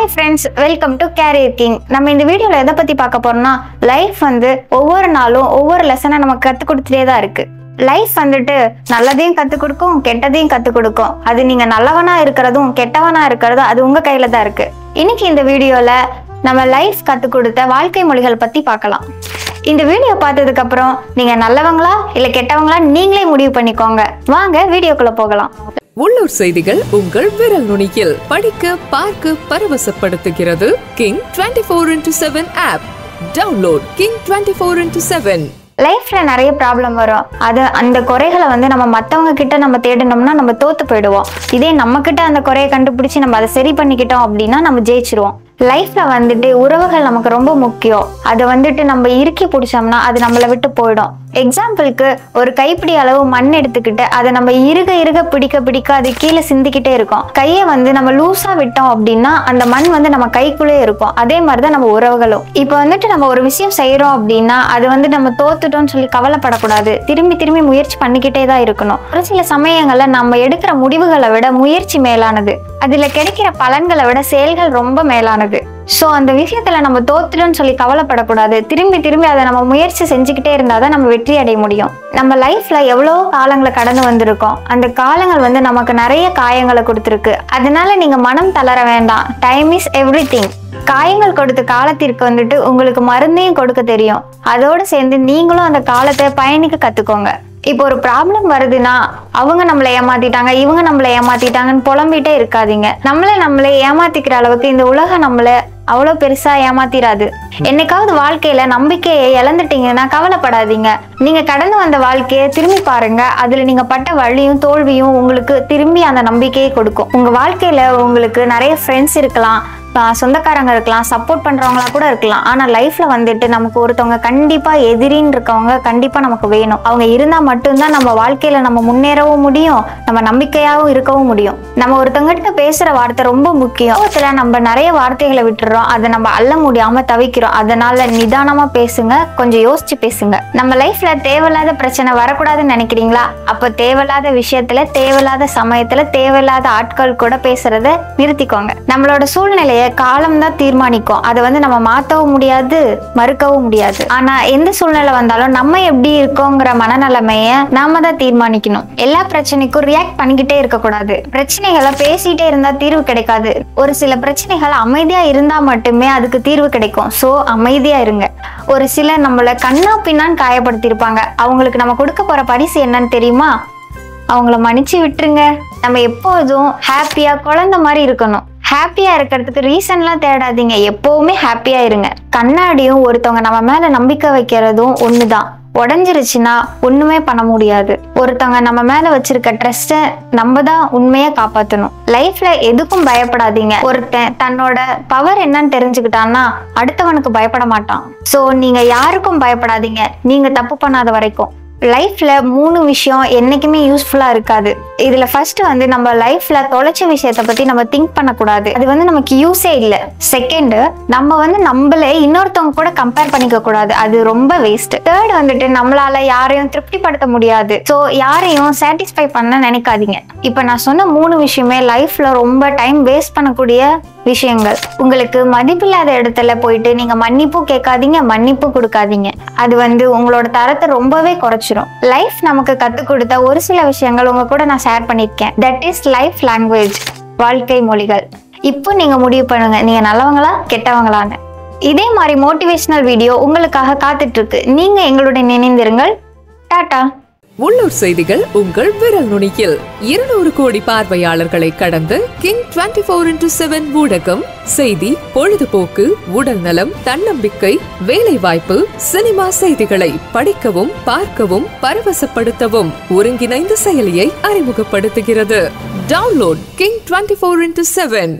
Hi friends, welcome to carrier king. நம்ம இந்த வீடியோவில் எதை பற்றி பார்க்க போறோம்னா, லைஃப் ஒவ்வொரு நாளும் ஒவ்வொரு லெசனை நமக்கு கற்றுக் கொடுத்துட்டே தான் இருக்கு. லைஃப் நல்லதையும் கற்றுக் கொடுக்கும், கெட்டதையும் கற்றுக் கொடுக்கும். அது நீங்கள் நல்லவனா இருக்கிறதும் கெட்டவனா இருக்கிறதும் அது உங்கள் கையில் தான் இருக்கு. இன்னைக்கு இந்த வீடியோவில் நம்ம லைஃப் கற்றுக் கொடுத்த வாழ்க்கை மொழிகள் பற்றி பார்க்கலாம். இந்த வீடியோ பார்த்ததுக்கு அப்புறம் நீங்கள் நல்லவங்களா இல்லை கெட்டவங்களா நீங்களே முடிவு பண்ணிக்கோங்க. வாங்க வீடியோக்குள்ள போகலாம். உள்ளூர் செய்திகள் உங்கள் விரல் நுனியில் படிக்க பார்க்க பரவசப்படுத்துகிறது king 24x7 app. Download king 24x7. லைஃப்ல நிறைய ப்ராப்ளம் வரும். அந்த குறைகளை நம்ம மற்றவங்க கிட்ட நம்ம தேடினோம்னா நம்ம தோத்து போயிடுவோம். இதே நம்ம கிட்ட அந்த குறையை கண்டுபிடிச்சு நம்ம அதை சரி பண்ணிக்கிட்டோம் அப்படின்னா நம்ம ஜெயிச்சிருவோம். லைஃப்ல உறவுகள் நமக்கு ரொம்ப முக்கியம். அதை நம்ம இறுக்கி பிடிச்சோம்னா அது நம்மளை விட்டு போயிடும். எக்ஸாம்பிளுக்கு ஒரு கைப்பிடி அளவு மண் எடுத்துக்கிட்டு அதை நம்ம இறுக இறுக பிடிக்க பிடிக்க அது கீழே சிந்திக்கிட்டே இருக்கும். கையை நம்ம லூஸா விட்டோம் அப்படின்னா அந்த மண் நம்ம கைக்குள்ளே இருக்கும். அதே மாதிரிதான் நம்ம உறவுகளும். இப்போ நம்ம ஒரு விஷயம் செய்யறோம் அப்படின்னா அது நம்ம தோத்துட்டோம்னு சொல்லி கவலைப்படக்கூடாது. திரும்பி திரும்பி முயற்சி பண்ணிக்கிட்டே தான் இருக்கணும். ஒரு சில சமயங்கள்ல நம்ம எடுக்கிற முடிவுகளை விட முயற்சி மேலானது. அதுல கிடைக்கிற பலன்களை விட செயல்கள் ரொம்ப மேலானது. சோ அந்த விஷயத்துல நம்ம தோத்துட்டோம்னு சொல்லி கவலைப்படக்கூடாது. திரும்பி திரும்பி அதை நம்ம முயற்சி செஞ்சுக்கிட்டே இருந்தாதான் நம்ம வெற்றி அடைய முடியும். நம்ம லைஃப்ல எவ்வளவோ காலங்களை கடந்து வந்திருக்கோம். அந்த காலங்கள் நமக்கு நிறைய காயங்களை கொடுத்துருக்கு. அதனால நீங்க மனம் தளர வேண்டாம். Time is everything. காயங்கள் கொடுத்த காலத்திற்கு உங்களுக்கு மருந்தையும் கொடுக்க தெரியும். அதோடு சேர்ந்து நீங்களும் அந்த காலத்தை பயணிக்க கத்துக்கோங்க. இப்போ ஒரு ப்ராப்ளம் வருதுன்னா அவங்க நம்மளை ஏமாத்திட்டாங்க, இவங்க நம்மளை ஏமாத்திட்டாங்கன்னு புலம்பிட்டே இருக்காதீங்க. நம்மளே ஏமாத்திக்கிற அளவுக்கு இந்த உலகம் நம்மள அவ்வளவு பெருசா ஏமாத்திராது. என்னைக்காவது வாழ்க்கையில நம்பிக்கையை இழந்துட்டீங்கன்னா கவலைப்படாதீங்க. நீங்க கடந்து வந்த வாழ்க்கையை திரும்பி பாருங்க. அதுல நீங்க பட்ட வலியும் தோல்வியும் உங்களுக்கு திரும்பி அந்த நம்பிக்கையை கொடுக்கும். உங்க வாழ்க்கையில உங்களுக்கு நிறைய ஃப்ரெண்ட்ஸ் இருக்கலாம், சொந்தக்காரங்க இருக்கலாம், சப்போர்ட் பண்றவங்களா கூட இருக்கலாம். ஆனா லைஃப்ல நமக்கு ஒருத்தவங்க கண்டிப்பா எதிரின்னு இருக்கவங்க கண்டிப்பா நமக்கு வேணும். அவங்க இருந்தா மட்டும்தான் நம்ம வாழ்க்கையில நம்ம முன்னேறவும் முடியும், நம்ம நம்பிக்கையாவும் இருக்கவும் முடியும். நம்ம ஒருத்தவங்கிட்ட பேசுற வார்த்தை ரொம்ப முக்கியம். நம்ம நிறைய வார்த்தைகளை விட்டுறோம், அதை நம்ம அள்ள முடியாம தவிக்கிறோம். அதனால நிதானமா பேசுங்க, கொஞ்சம் யோசிச்சு பேசுங்க. நம்ம லைஃப்ல தேவையில்லாத பிரச்சனை வரக்கூடாதுன்னு நினைக்கிறீங்களா? அப்ப தேவையில்லாத விஷயத்துல தேவையில்லாத சமயத்துல தேவையில்லாத ஆட்கள் கூட பேசுறத நிறுத்திக்கோங்க. நம்மளோட சூழ்நிலைய காலம் தான் தீர்மானிக்கும். அதை நம்ம மாற்றவும் முடியாது, மறுக்கவும் முடியாது. ஆனா எந்த சூழ்நிலை வந்தாலும் நம்ம எப்படி இருக்கோங்கிற மனநிலைமைய நாம தான் தீர்மானிக்கணும். எல்லா பிரச்சனைக்கும் ரியாக்ட் பண்ணிக்கிட்டே இருக்க கூடாது. பிரச்சனைகளை பேசிட்டே இருந்தா தீர்வு கிடைக்காது. ஒரு சில பிரச்சனைகள் அமைதியா இருந்தா மட்டுமே அதுக்கு தீர்வு கிடைக்கும். சோ அமைதியா இருங்க. ஒரு சிலர் நம்மள கண்ணா பின்னான்னு காயப்படுத்திருப்பாங்க. அவங்களுக்கு நம்ம கொடுக்க போற பரிசு என்னன்னு தெரியுமா? அவங்கள மன்னிச்சு விட்டுருங்க. நம்ம எப்போதும் ஹாப்பியா குழந்தை மாதிரி இருக்கணும். ஹாப்பியா இருக்கிறதுக்கு ரீசன்லாம் தேடாதீங்க. எப்பவுமே ஹாப்பியா இருங்க. கண்ணாடியும் ஒருத்தவங்க நம்ம மேல நம்பிக்கை வைக்கிறதும் ஒண்ணுதான். உடஞ்சிருச்சுன்னா ஒண்ணுமே பண்ண முடியாது. ஒருத்தவங்க நம்ம மேல வச்சிருக்க ட்ரஸ்ட நம்ம தான் உண்மையா காப்பாத்தணும். லைஃப்ல எதுக்கும் பயப்படாதீங்க. ஒருத்தன் தன்னோட பவர் என்னன்னு தெரிஞ்சுக்கிட்டான்னா அடுத்தவனுக்கு பயப்பட மாட்டான். சோ நீங்க யாருக்கும் பயப்படாதீங்க, நீங்க தப்பு பண்ணாத வரைக்கும். லைஃப்ல 3 விஷயம் என்னைக்குமே யூஸ்ஃபுல்லா இருக்காது. இதுல ஃபர்ஸ்ட் நம்ம லைஃப்ல தொலைச்ச விஷயத்த பத்தி நம்ம திங்க் பண்ணக்கூடாது. அது நமக்கு யூஸே இல்லை. செகண்ட், நம்ம நம்மளே இன்னொருத்தவங்க கூட கம்பேர் பண்ணிக்க கூடாது. அது ரொம்ப வேஸ்ட். தேர்ட் நம்மளால யாரையும் திருப்திப்படுத்த முடியாது. ஸோ யாரையும் சாட்டிஸ்ஃபை பண்ண நினைக்காதீங்க. இப்ப நான் சொன்ன 3 விஷயமே லைஃப்ல ரொம்ப டைம் வேஸ்ட் பண்ணக்கூடிய விஷயங்கள். உங்களுக்கு மதிப்பில்லாத இடத்துல போயிட்டு நீங்க மன்னிப்பு கேட்காதீங்க, மன்னிப்பு கொடுக்காதீங்க. அது உங்களோட தரத்தை ரொம்பவே குறைச்சிரும். லைஃப் நமக்கு கத்துக் கொடுத்த ஒரு சில விஷயங்கள் உங்க கூட நான் ஷேர் பண்ணிருக்கேன். தட் இஸ் லைஃப் லாங்குவேஜ், வாழ்க்கை மொழிகள். இப்போ நீங்க முடிவு பண்ணுங்க, நீங்க நல்லவங்களா கெட்டவங்களான்னு. இதே மாதிரி மோட்டிவேஷனல் வீடியோ உங்களுக்காக காத்துட்டு இருக்கு. நீங்க எங்களுடன் இணைந்திருங்கள். டாடா. உள்ளூர் செய்திகள் உங்கள் விரல் நுனியில் 200 கோடி பார்வையாளர்களை கடந்து கிங் 24x7 ஊடகம் செய்தி, பொழுதுபோக்கு, உடல் நலம், தன்னம்பிக்கை, வேலை வாய்ப்பு, சினிமா செய்திகளை படிக்கவும் பார்க்கவும் பரவசப்படுத்தவும் ஒருங்கிணைந்த செயலியை அறிமுகப்படுத்துகிறது. Download king 24x7.